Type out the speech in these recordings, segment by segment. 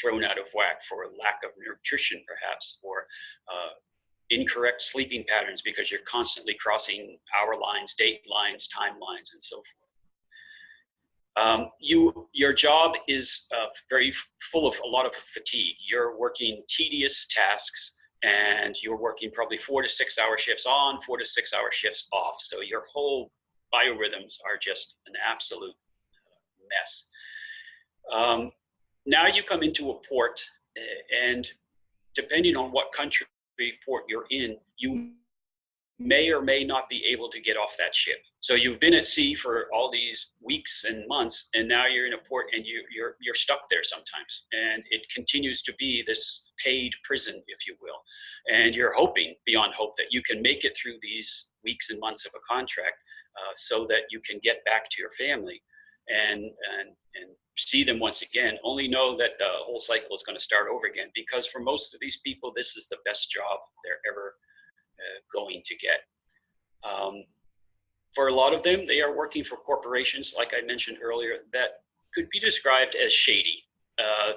thrown out of whack for lack of nutrition, perhaps, or incorrect sleeping patterns because you're constantly crossing hour lines, date lines, timelines, and so forth. Your job is very full of a lot of fatigue. You're working tedious tasks, and you're working probably 4 to 6 hour shifts on, 4 to 6 hour shifts off. So your whole biorhythms are just an absolute mess. Now you come into a port, and depending on what country port you're in, you may or may not be able to get off that ship. So you've been at sea for all these weeks and months, and now you're in a port, and you're stuck there sometimes. And it continues to be this paid prison, if you will. And you're hoping beyond hope that you can make it through these weeks and months of a contract so that you can get back to your family and see them once again, only know that the whole cycle is going to start over again, because for most of these people, this is the best job they're ever going to get. For a lot of them, they are working for corporations, like I mentioned earlier, that could be described as shady,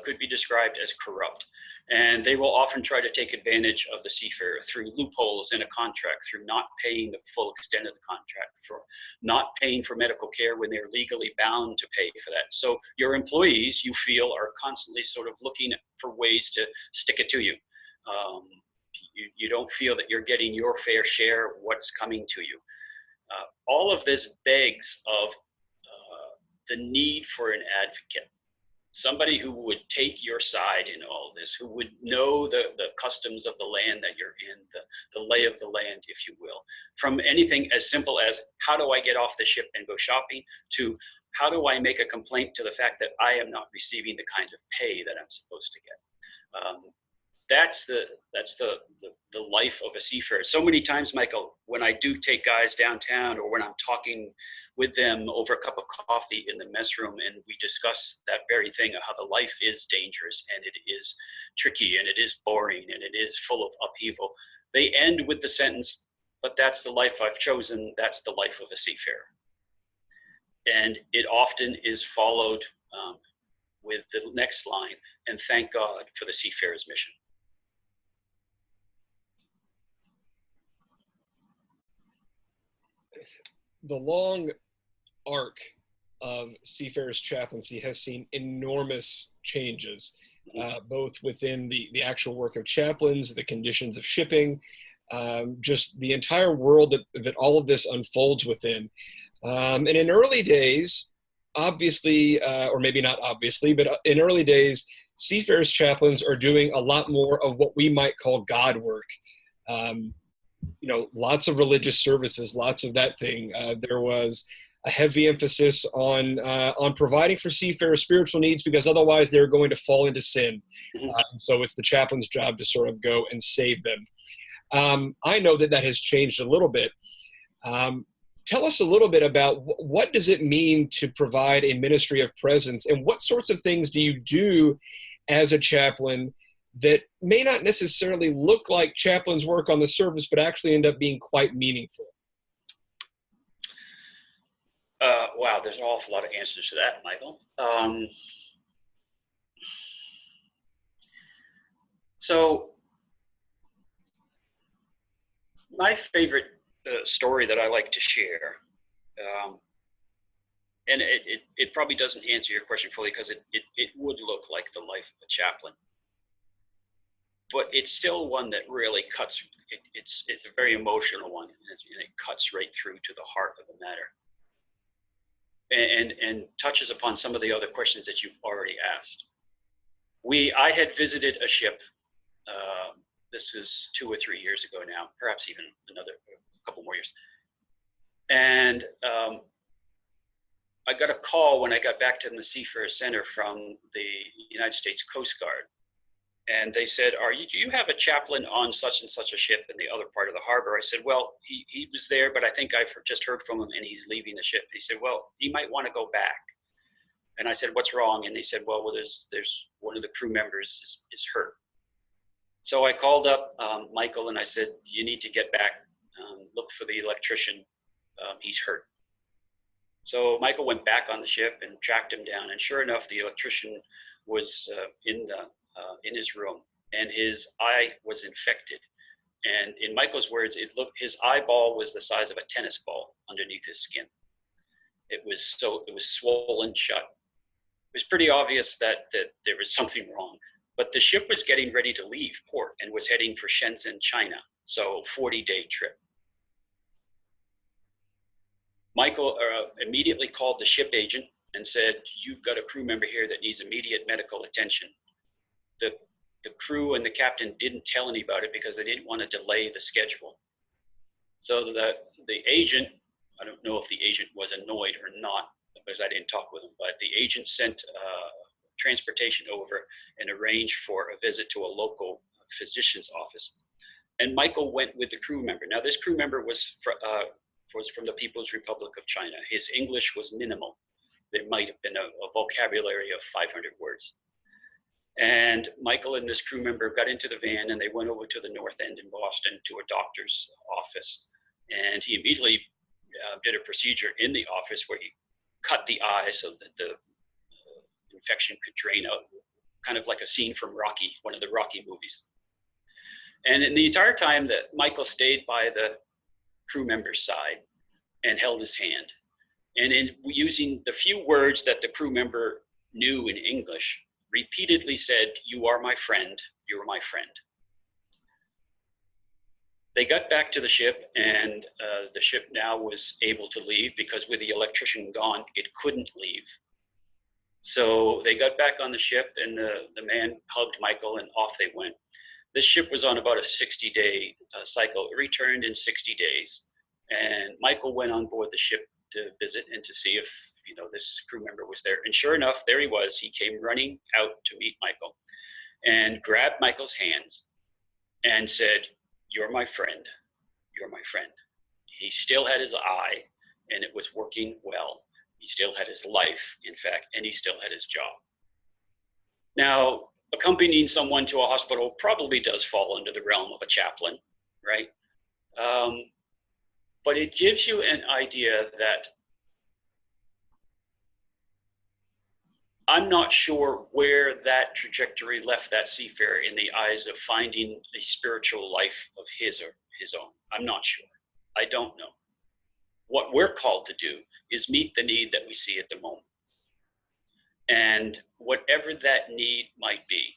could be described as corrupt. And they will often try to take advantage of the seafarer through loopholes in a contract, through not paying the full extent of the contract, for not paying for medical care when they're legally bound to pay for that. So your employees, you feel, are constantly sort of looking for ways to stick it to you. You don't feel that you're getting your fair share of what's coming to you. All of this begs of the need for an advocate. Somebody who would take your side in all this, who would know the customs of the land that you're in, the lay of the land, if you will. From anything as simple as, how do I get off the ship and go shopping, to how do I make a complaint to the fact that I am not receiving the kind of pay that I'm supposed to get. That's the life of a seafarer. So many times, Michael, when I do take guys downtown, or when I'm talking with them over a cup of coffee in the mess room, and we discuss that very thing of how the life is dangerous, and it is tricky, and it is boring, and it is full of upheaval, they end with the sentence, "But that's the life I've chosen. That's the life of a seafarer." And it often is followed with the next line, "And thank God for the seafarer's mission." The long arc of Seafarers Chaplaincy has seen enormous changes, both within the actual work of chaplains, the conditions of shipping, just the entire world that all of this unfolds within. And in early days, obviously, or maybe not obviously, but in early days, Seafarers chaplains are doing a lot more of what we might call God work. Lots of religious services, lots of that thing. There was a heavy emphasis on providing for seafarers' spiritual needs, because otherwise they're going to fall into sin. So it's the chaplain's job to sort of go and save them. I know that has changed a little bit. Tell us a little bit about what does it mean to provide a ministry of presence, and what sorts of things do you do as a chaplain that may not necessarily look like chaplain's work on the surface, but actually end up being quite meaningful? Wow, there's an awful lot of answers to that, Michael. So my favorite story that I like to share, and it probably doesn't answer your question fully, because it would look like the life of a chaplain, but it's still one that really cuts. It's a very emotional one, and it cuts right through to the heart of the matter, and touches upon some of the other questions that you've already asked. I had visited a ship. This was 2 or 3 years ago now, perhaps even a couple more years. And I got a call when I got back to the Seafarers Center from the United States Coast Guard. And they said, do you have a chaplain on such and such a ship in the other part of the harbor? I said, well, he was there, but I think I've just heard from him and he's leaving the ship. He said, well, he might want to go back. And I said, what's wrong? And they said, well, there's one of the crew members is hurt. So I called up Michael and I said, you need to get back, look for the electrician, he's hurt. So Michael went back on the ship and tracked him down. And sure enough, the electrician was in his room, and his eye was infected. And in Michael's words, his eyeball was the size of a tennis ball underneath his skin. It was swollen shut. It was pretty obvious that there was something wrong. But the ship was getting ready to leave port and was heading for Shenzhen, China. So 40-day trip. Michael immediately called the ship agent and said, "You've got a crew member here that needs immediate medical attention." The crew and the captain didn't tell anybody because they didn't want to delay the schedule. So the agent, I don't know if the agent was annoyed or not, because I didn't talk with him, but the agent sent transportation over and arranged for a visit to a local physician's office. And Michael went with the crew member. Now, this crew member was from the People's Republic of China. His English was minimal. There might have been a vocabulary of 500 words. And Michael and this crew member got into the van, and they went over to the North End in Boston to a doctor's office. And he immediately did a procedure in the office where he cut the eye so that the infection could drain out, kind of like a scene from Rocky, one of the Rocky movies. And in the entire time that Michael stayed by the crew member's side and held his hand, and in using the few words that the crew member knew in English, repeatedly said, "You are my friend, you're my friend." They got back to the ship, and the ship now was able to leave because with the electrician gone, it couldn't leave. So they got back on the ship, and the man hugged Michael, and off they went. This ship was on about a 60-day cycle. It returned in 60 days, and Michael went on board the ship to visit and to see if this crew member was there. And sure enough, there he was. He came running out to meet Michael and grabbed Michael's hands and said, "You're my friend. You're my friend." He still had his eye, and it was working well. He still had his life, in fact, and he still had his job. Now, accompanying someone to a hospital probably does fall under the realm of a chaplain, right? But it gives you an idea that I'm not sure where that trajectory left that seafarer in the eyes of finding a spiritual life of his or his own. I'm not sure. I don't know. What we're called to do is meet the need that we see at the moment. And whatever that need might be,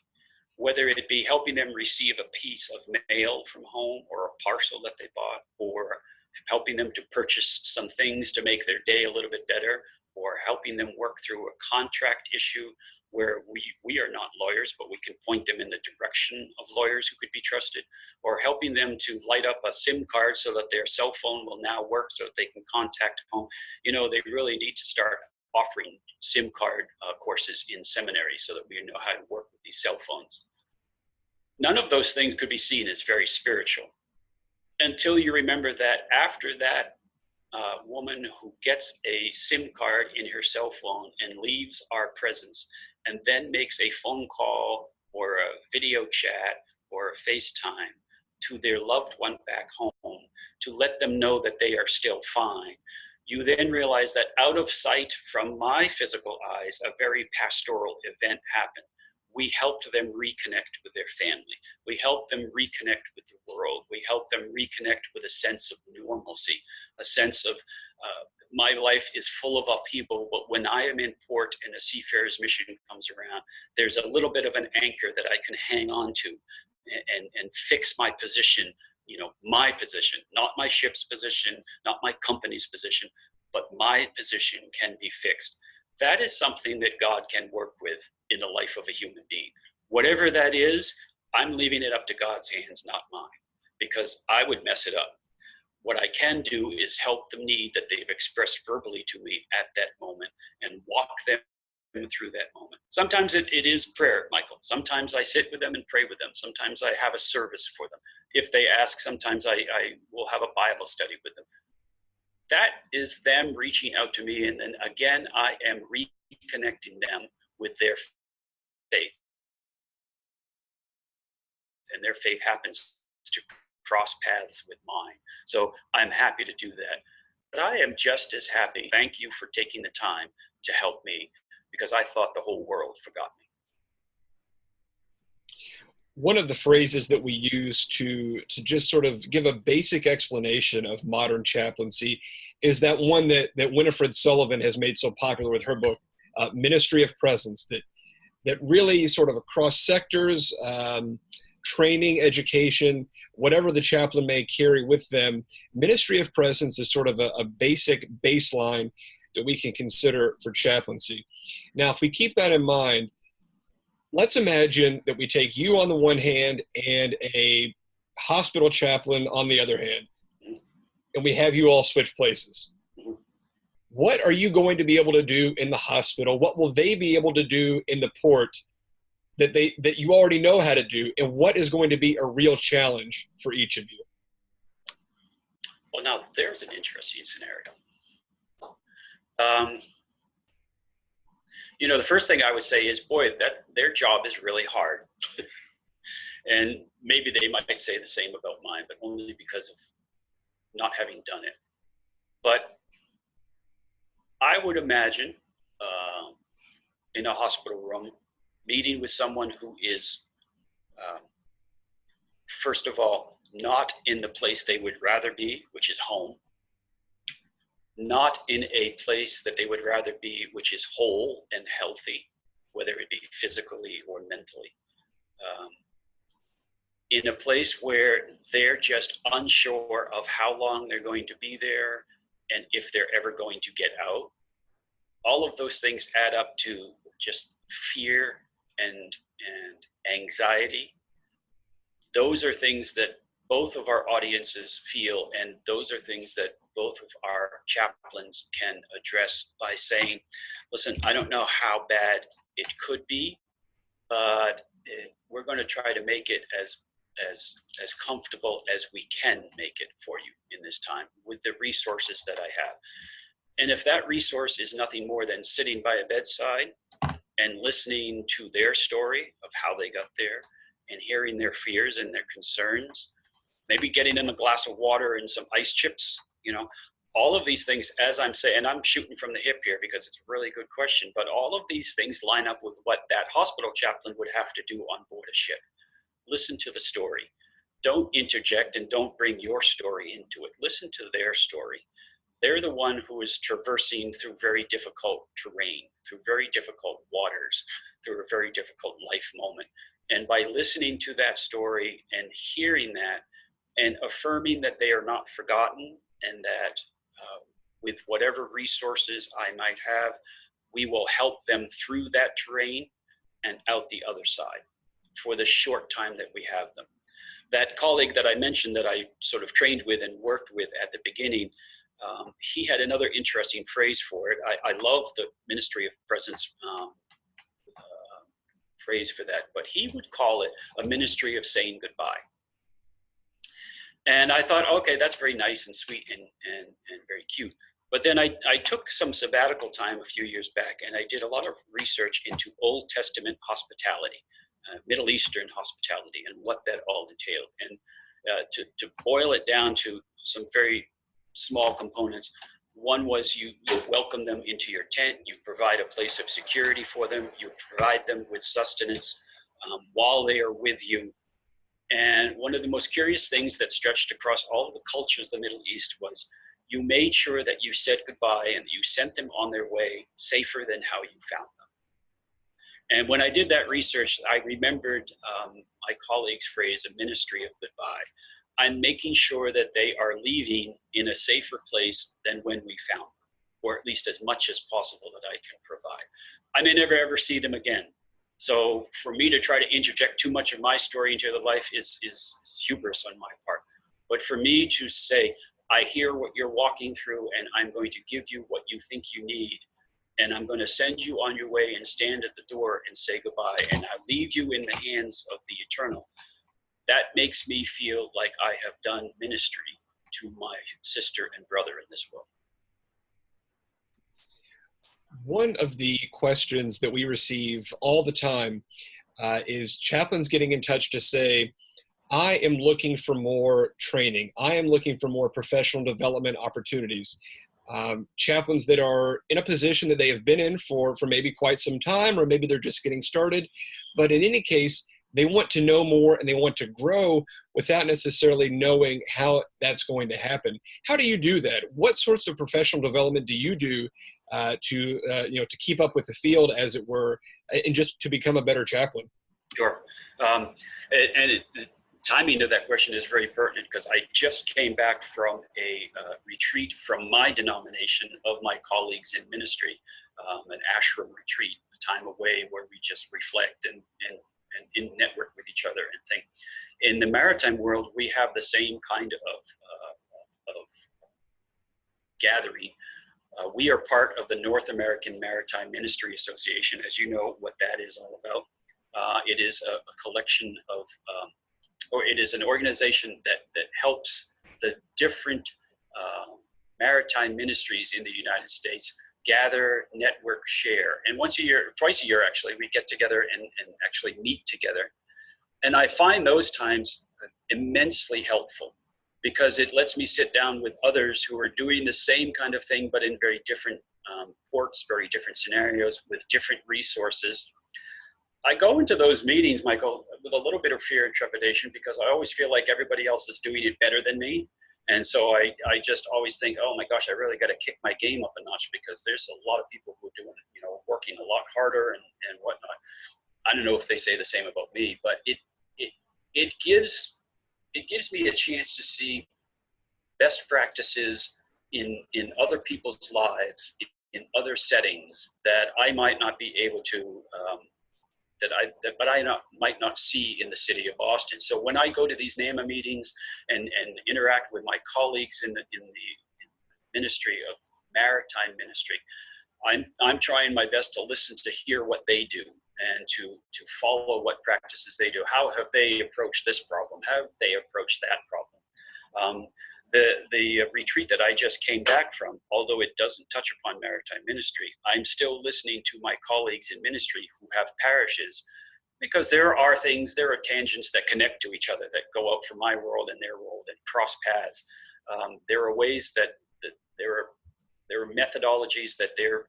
whether it be helping them receive a piece of mail from home or a parcel that they bought, or helping them to purchase some things to make their day a little bit better, or helping them work through a contract issue where we are not lawyers, but we can point them in the direction of lawyers who could be trusted, or helping them to light up a SIM card so that their cell phone will now work so that they can contact home. They really need to start offering SIM card courses in seminary so that we know how to work with these cell phones. None of those things could be seen as very spiritual until you remember that after that woman who gets a SIM card in her cell phone and leaves our presence and then makes a phone call or a video chat or a FaceTime to their loved one back home to let them know that they are still fine, you then realize that out of sight from my physical eyes, a very pastoral event happened. We helped them reconnect with their family. We helped them reconnect with the world. We helped them reconnect with a sense of normalcy, a sense of my life is full of upheaval, but when I am in port and a seafarer's mission comes around, there's a little bit of an anchor that I can hang on to and fix my position, my position, not my ship's position, not my company's position, but my position can be fixed. That is something that God can work with in the life of a human being. Whatever that is, I'm leaving it up to God's hands, not mine, because I would mess it up. What I can do is help the need that they've expressed verbally to me at that moment and walk them through that moment. Sometimes it is prayer, Michael. Sometimes I sit with them and pray with them. Sometimes I have a service for them. If they ask, sometimes I will have a Bible study with them. That is them reaching out to me, and then again, I am reconnecting them with their faith. And their faith happens to cross paths with mine. So I'm happy to do that. But I am just as happy. Thank you for taking the time to help me, because I thought the whole world forgot me. One of the phrases that we use to just sort of give a basic explanation of modern chaplaincy is that one that Winifred Sullivan has made so popular with her book, Ministry of Presence, that really sort of across sectors, training, education, whatever the chaplain may carry with them, Ministry of Presence is sort of a basic baseline that we can consider for chaplaincy. Now, if we keep that in mind, let's imagine that we take you on the one hand and a hospital chaplain on the other hand, and we have you all switch places. What are you going to be able to do in the hospital? What will they be able to do in the port that you already know how to do? And what is going to be a real challenge for each of you? Well, now there's an interesting scenario. The first thing I would say is, boy, that their job is really hard. And maybe they might say the same about mine, but only because of not having done it. But I would imagine in a hospital room, meeting with someone who is, first of all, not in the place they would rather be, which is home. Not in a place that they would rather be, which is whole and healthy, whether it be physically or mentally. In a place where they're just unsure of how long they're going to be there and if they're ever going to get out. All of those things add up to just fear and anxiety. Those are things that both of our audiences feel, and those are things that both of our chaplains can address by saying, listen, I don't know how bad it could be, but we're going to try to make it as comfortable as we can make it for you in this time with the resources that I have. And if that resource is nothing more than sitting by a bedside and listening to their story of how they got there and hearing their fears and their concerns, maybe getting them a glass of water and some ice chips, all of these things, as I'm saying, and I'm shooting from the hip here because it's a really good question, but all of these things line up with what that hospital chaplain would have to do on board a ship. Listen to the story. Don't interject and don't bring your story into it. Listen to their story. They're the one who is traversing through very difficult terrain, through very difficult waters, through a very difficult life moment. And by listening to that story and hearing that and affirming that they are not forgotten and that with whatever resources I might have, we will help them through that terrain and out the other side for the short time that we have them. That colleague that I mentioned that I sort of trained with and worked with at the beginning, he had another interesting phrase for it. I love the Ministry of Presence phrase for that, but he would call it a ministry of saying goodbye. And I thought, okay, that's very nice and sweet and very cute. But then I took some sabbatical time a few years back, and I did a lot of research into Old Testament hospitality, Middle Eastern hospitality, and what that all entailed. And to boil it down to some very small components, one was you welcome them into your tent, you provide a place of security for them, you provide them with sustenance while they are with you. And one of the most curious things that stretched across all of the cultures of the Middle East was you made sure that you said goodbye and you sent them on their way safer than how you found them. And when I did that research, I remembered my colleague's phrase, a ministry of goodbye. I'm making sure that they are leaving in a safer place than when we found them, or at least as much as possible that I can provide. I may never ever see them again. So for me to try to interject too much of my story into their life is hubris on my part. But for me to say, I hear what you're walking through and I'm going to give you what you think you need. And I'm going to send you on your way and stand at the door and say goodbye. And I leave you in the hands of the eternal. That makes me feel like I have done ministry to my sister and brother in this world. One of the questions that we receive all the time is chaplains getting in touch to say, I am looking for more training. I am looking for more professional development opportunities. Chaplains that are in a position that they have been in for maybe quite some time, or maybe they're just getting started. But in any case, they want to know more and they want to grow without necessarily knowing how that's going to happen. How do you do that? What sorts of professional development do you do to keep up with the field, as it were, and just to become a better chaplain? Sure. The timing of that question is very pertinent, because I just came back from a retreat from my denomination of my colleagues in ministry, an ashram retreat, a time away where we just reflect and network with each other and think. In the maritime world, we have the same kind of gathering. We are part of the North American Maritime Ministry Association. As you know what that is all about. It is a collection of, or it is an organization that helps the different maritime ministries in the United States gather, network, share. And twice a year actually, we get together and actually meet together. And I find those times immensely helpful, because it lets me sit down with others who are doing the same kind of thing, but in very different ports, very different scenarios, with different resources. I go into those meetings, Michael, with a little bit of fear and trepidation, because I always feel like everybody else is doing it better than me. And so I just always think, oh my gosh, I really got to kick my game up a notch, because there's a lot of people who are doing it, working a lot harder and whatnot. I don't know if they say the same about me, but it gives me a chance to see best practices in other people's lives, in other settings that I might not be able to, but I might not see in the city of Boston. So when I go to these NAMA meetings and interact with my colleagues in the ministry of maritime ministry, I'm trying my best to listen, to hear what they do, and to follow what practices they do. How have they approached this problem? How have they approached that problem? The retreat that I just came back from, although it doesn't touch upon maritime ministry, I'm still listening to my colleagues in ministry who have parishes, because there are tangents that connect to each other, that go out from my world and their world and cross paths. There are ways that there are methodologies that they're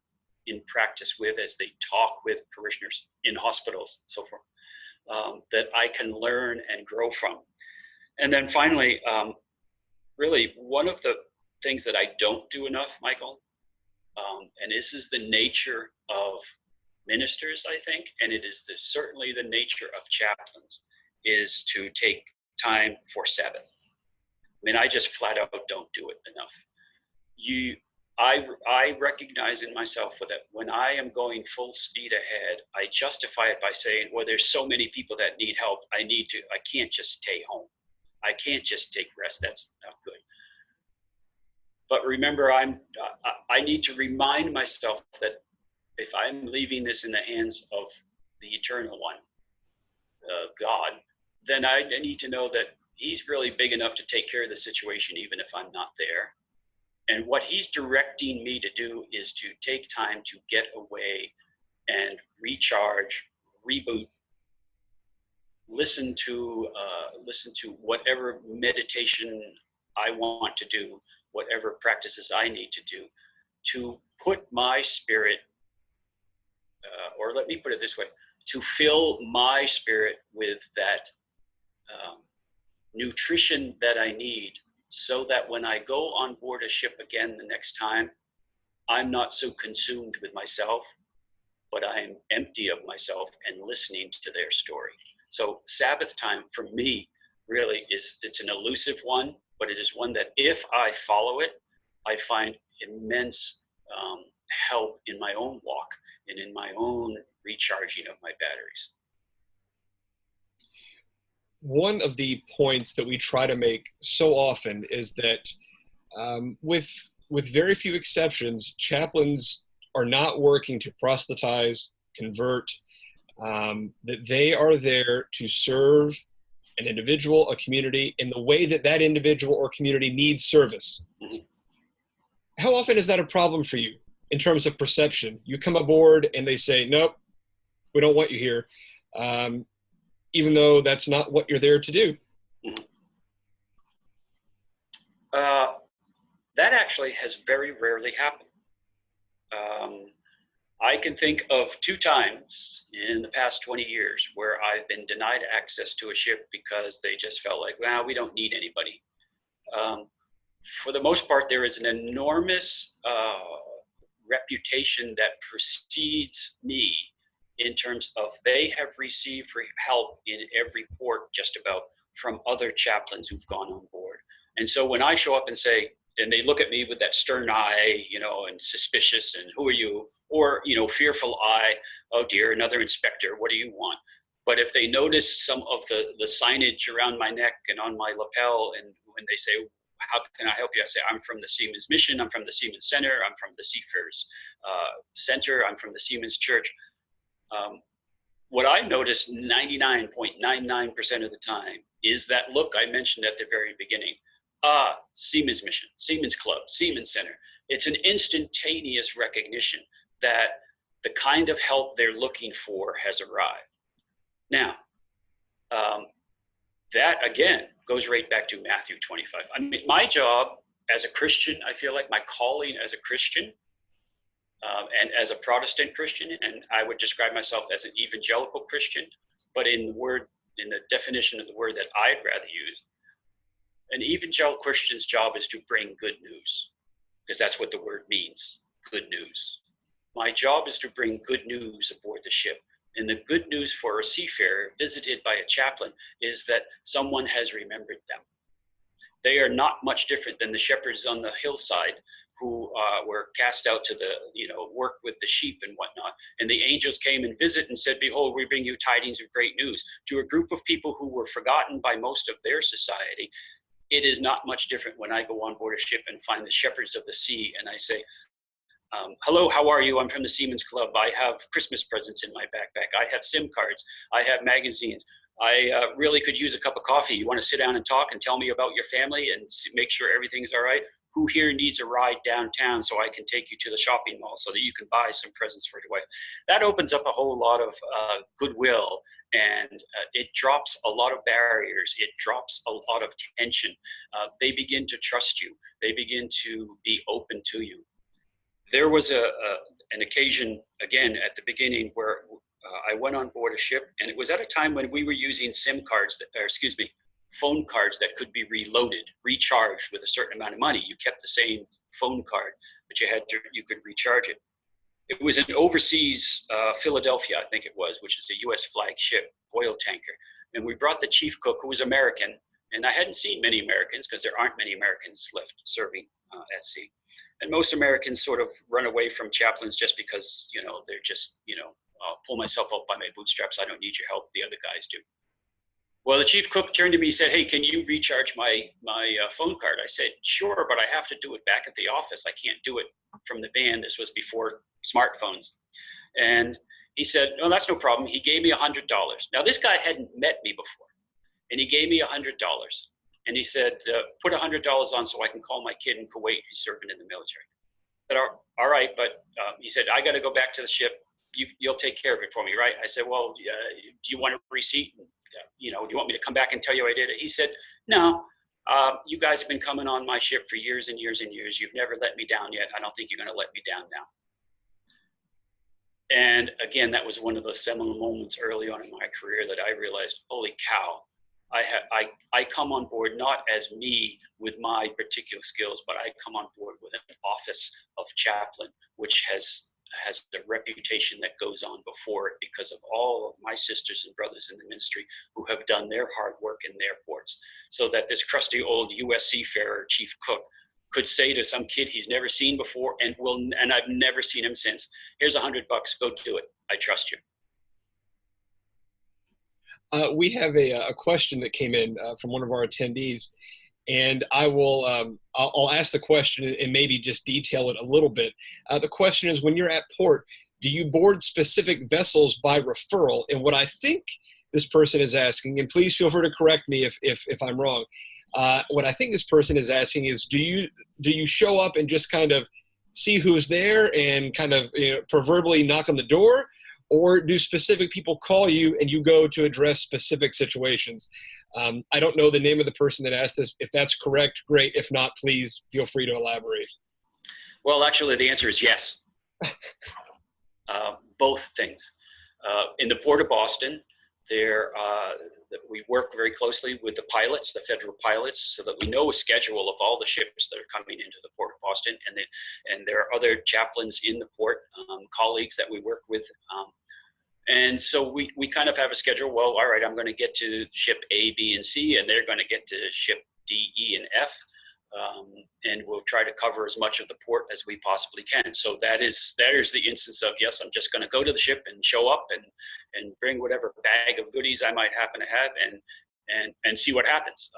in practice with as they talk with parishioners in hospitals, so forth, that I can learn and grow from. And then finally, really, one of the things that I don't do enough, Michael, and this is the nature of ministers, I think, and it is certainly the nature of chaplains, is to take time for Sabbath. I mean, I just flat out don't do it enough. I recognize in myself that when I am going full speed ahead, I justify it by saying, well, there's so many people that need help. I can't just stay home. I can't just take rest. That's not good. But remember, I need to remind myself that if I'm leaving this in the hands of the Eternal One, God, then I need to know that He's really big enough to take care of the situation, even if I'm not there. And what He's directing me to do is to take time to get away and recharge, reboot, listen to whatever meditation I want to do, whatever practices I need to do, to put my spirit, or let me put it this way, to fill my spirit with that nutrition that I need, so that when I go on board a ship again the next time, I'm not so consumed with myself, but I am empty of myself and listening to their story. So Sabbath time for me really it's an elusive one, but it is one that if I follow it, I find immense help in my own walk and in my own recharging of my batteries. One of the points that we try to make so often is that with very few exceptions, chaplains are not working to proselytize, convert, that they are there to serve an individual, a community, in the way that that individual or community needs service. Mm-hmm. How often is that a problem for you in terms of perception? You come aboard and they say, nope, we don't want you here, even though that's not what you're there to do. Mm-hmm. That actually has very rarely happened. I can think of 2 times in the past 20 years where I've been denied access to a ship because they just felt like, well, we don't need anybody. For the most part, there is an enormous reputation that precedes me in terms of they have received help in every port just about from other chaplains who've gone on board. And so when I show up and say, and they look at me with that stern eye, and suspicious, and who are you? Or, fearful eye, oh dear, another inspector, what do you want? But if they notice some of the signage around my neck and on my lapel, and when they say, how can I help you? I say, I'm from the Seamen's Mission, I'm from the Seamen's Center, I'm from the Seafarers Center, I'm from the Seamen's Church. What I notice 99.99% of the time is that look I mentioned at the very beginning. Seamen's Mission, Seamen's Club, Seamen's Center. It's an instantaneous recognition that the kind of help they're looking for has arrived. Now, that again goes right back to Matthew 25. I mean, my job as a Christian, I feel like my calling as a Christian and as a Protestant Christian, and I would describe myself as an evangelical Christian, but in the definition of the word that I'd rather use, an evangelical Christian's job is to bring good news, because that's what the word means, good news. My job is to bring good news aboard the ship. And the good news for a seafarer visited by a chaplain is that someone has remembered them. They are not much different than the shepherds on the hillside who were cast out to work with the sheep and whatnot. And the angels came and visited and said, behold, we bring you tidings of great news. To a group of people who were forgotten by most of their society, it is not much different when I go on board a ship and find the shepherds of the sea and I say, hello, how are you? I'm from the Seamen's Club. I have Christmas presents in my backpack. I have SIM cards. I have magazines. I really could use a cup of coffee. You want to sit down and talk and tell me about your family and make sure everything's all right? Who here needs a ride downtown so I can take you to the shopping mall so that you can buy some presents for your wife? That opens up a whole lot of goodwill, and it drops a lot of barriers. It drops a lot of tension. They begin to trust you. They begin to be open to you. There was an occasion, again, at the beginning where I went on board a ship, and it was at a time when we were using phone cards that could be reloaded, recharged with a certain amount of money. You kept the same phone card, but you could recharge it. It was an overseas Philadelphia, I think it was, which is a U.S. flag ship, oil tanker. And we brought the chief cook, who was American, and I hadn't seen many Americans because there aren't many Americans left serving at sea. And most Americans sort of run away from chaplains just because, they're just, I'll pull myself up by my bootstraps. I don't need your help. The other guys do. Well, the chief cook turned to me and said, hey, can you recharge my phone card? I said, sure, but I have to do it back at the office. I can't do it from the van. This was before smartphones. And he said, no, that's no problem. He gave me $100. Now, this guy hadn't met me before, and he gave me $100. And he said, put $100 on so I can call my kid in Kuwait. He's serving in the military. I said, all right, but he said, I got to go back to the ship. You'll take care of it for me, right? I said, well, do you want a receipt? Do you want me to come back and tell you I did it? He said, no, you guys have been coming on my ship for years and years and years. You've never let me down yet. I don't think you're going to let me down now. And again, that was one of those seminal moments early on in my career that I realized, holy cow, I come on board not as me with my particular skills, but I come on board with an office of chaplain, which has a reputation that goes on before it because of all of my sisters and brothers in the ministry who have done their hard work in their ports, so that this crusty old U.S. seafarer chief cook could say to some kid he's never seen before and I've never seen him since, here's $100, go do it. I trust you. We have a question that came in from one of our attendees, and I'll ask the question and maybe just detail it a little bit. The question is, when you're at port, do you board specific vessels by referral? And what I think this person is asking, and please feel free to correct me if I'm wrong, what I think this person is asking is, do you show up and just kind of see who's there and kind of proverbially knock on the door? Or do specific people call you and you go to address specific situations? I don't know the name of the person that asked this. If that's correct, great. If not, please feel free to elaborate. Well, actually, the answer is yes. both things. In the Port of Boston, we work very closely with the pilots, the federal pilots, so that we know a schedule of all the ships that are coming into the Port of Boston. And there are other chaplains in the port, colleagues that we work with. And so we kind of have a schedule. Well, all right, I'm going to get to ship A, B, and C, and they're going to get to ship D, E, and F. And we'll try to cover as much of the port as we possibly can. So that is the instance of, yes, I'm just going to go to the ship and show up and bring whatever bag of goodies I might happen to have and see what happens.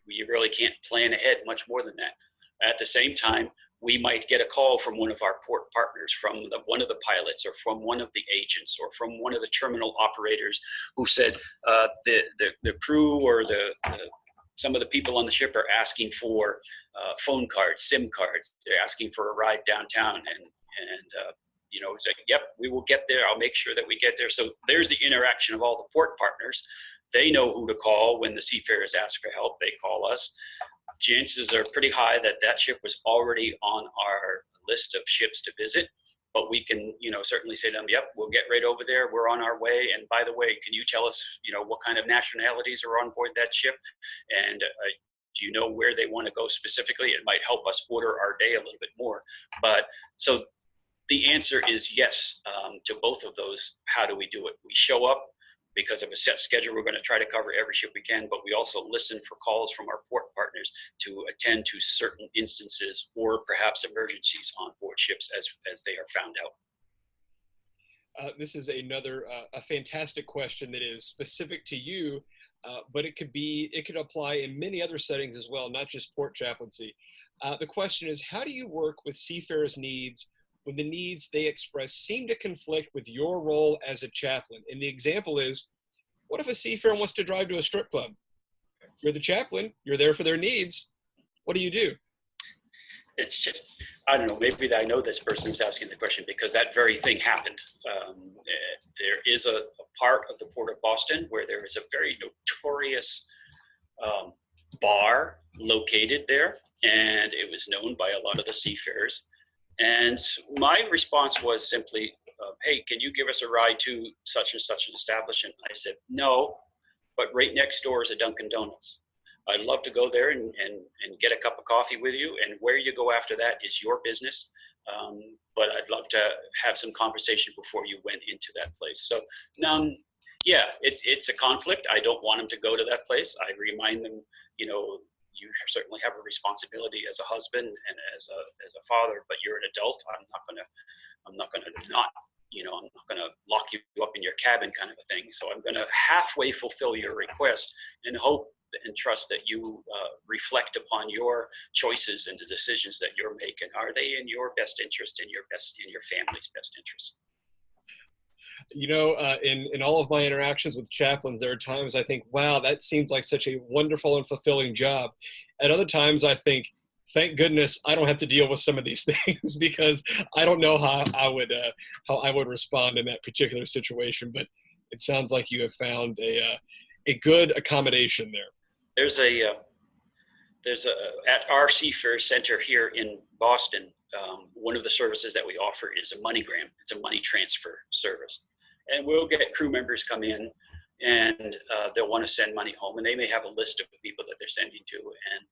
We really can't plan ahead much more than that. At the same time, we might get a call from one of our port partners, from one of the pilots, or from one of the agents, or from one of the terminal operators who said the crew or some of the people on the ship are asking for phone cards, SIM cards. They're asking for a ride downtown, and it's like, yep, we will get there. I'll make sure that we get there. So there's the interaction of all the port partners. They know who to call when the seafarers ask for help. They call us. Chances are pretty high that ship was already on our list of ships to visit, but we can, certainly say to them, yep, we'll get right over there. We're on our way. And by the way, can you tell us, what kind of nationalities are on board that ship? And do you know where they want to go specifically? It might help us order our day a little bit more. But so the answer is yes to both of those. How do we do it? We show up. Because of a set schedule, we're going to try to cover every ship we can, but we also listen for calls from our port partners to attend to certain instances or perhaps emergencies on board ships as they are found out. This is another a fantastic question that is specific to you, but it could apply in many other settings as well, not just port chaplaincy. The question is, how do you work with seafarers' needs when the needs they express seem to conflict with your role as a chaplain? And the example is, what if a seafarer wants to drive to a strip club? You're the chaplain, you're there for their needs. What do you do? It's just, I don't know, maybe I know this person who's asking the question because that very thing happened. There is a part of the Port of Boston where there is a very notorious bar located there, and it was known by a lot of the seafarers. And my response was simply, hey, can you give us a ride to such and such an establishment? I said, no, but right next door is a Dunkin' Donuts. I'd love to go there and get a cup of coffee with you. And where you go after that is your business. But I'd love to have some conversation before you went into that place. So, yeah, it's a conflict. I don't want them to go to that place. I remind them, you certainly have a responsibility as a husband and as a father, but you're an adult. I'm not gonna lock you up in your cabin kind of a thing. So I'm gonna halfway fulfill your request and hope and trust that you reflect upon your choices and the decisions that you're making. Are they in your best interest, in your family's best interest? In all of my interactions with chaplains, there are times I think, wow, that seems like such a wonderful and fulfilling job. At other times I think, thank goodness I don't have to deal with some of these things because I don't know how I would respond in that particular situation. But it sounds like you have found a good accommodation there. There's at our Seafarer Center here in Boston, one of the services that we offer is a MoneyGram. It's a money transfer service. And we'll get crew members come in and they'll want to send money home, and they may have a list of people that they're sending to. And,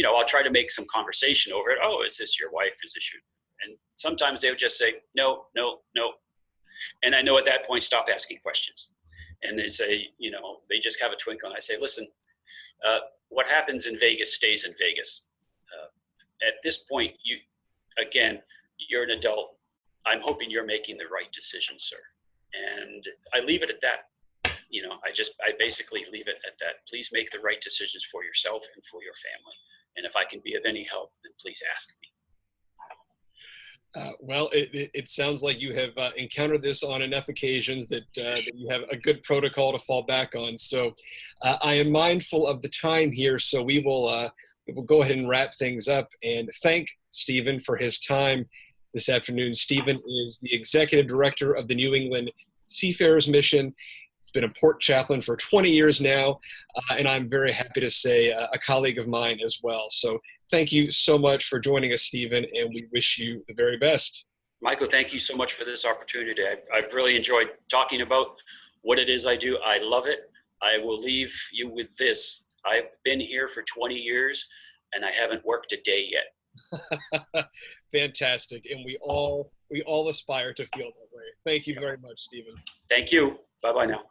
I'll try to make some conversation over it. Oh, is this your wife? Is this you? And sometimes they'll just say, no, no, no. And I know at that point, stop asking questions. And they say, they just have a twinkle. And I say, listen, what happens in Vegas stays in Vegas. At this point, you're an adult. I'm hoping you're making the right decision, sir. And I leave it at that. I basically leave it at that. Please make the right decisions for yourself and for your family. And if I can be of any help, then please ask me. Well, it sounds like you have encountered this on enough occasions that you have a good protocol to fall back on. So I am mindful of the time here, so we will go ahead and wrap things up and thank Stephen for his time this afternoon. Stephen is the Executive Director of the New England Seafarers Mission. He's been a port chaplain for 20 years now, and I'm very happy to say a colleague of mine as well. So thank you so much for joining us, Stephen, and we wish you the very best. Michael, thank you so much for this opportunity. I've really enjoyed talking about what it is I do. I love it. I will leave you with this. I've been here for 20 years and I haven't worked a day yet. Fantastic. And we all aspire to feel that way. Thank you very much, Stephen. Thank you. Bye-bye now.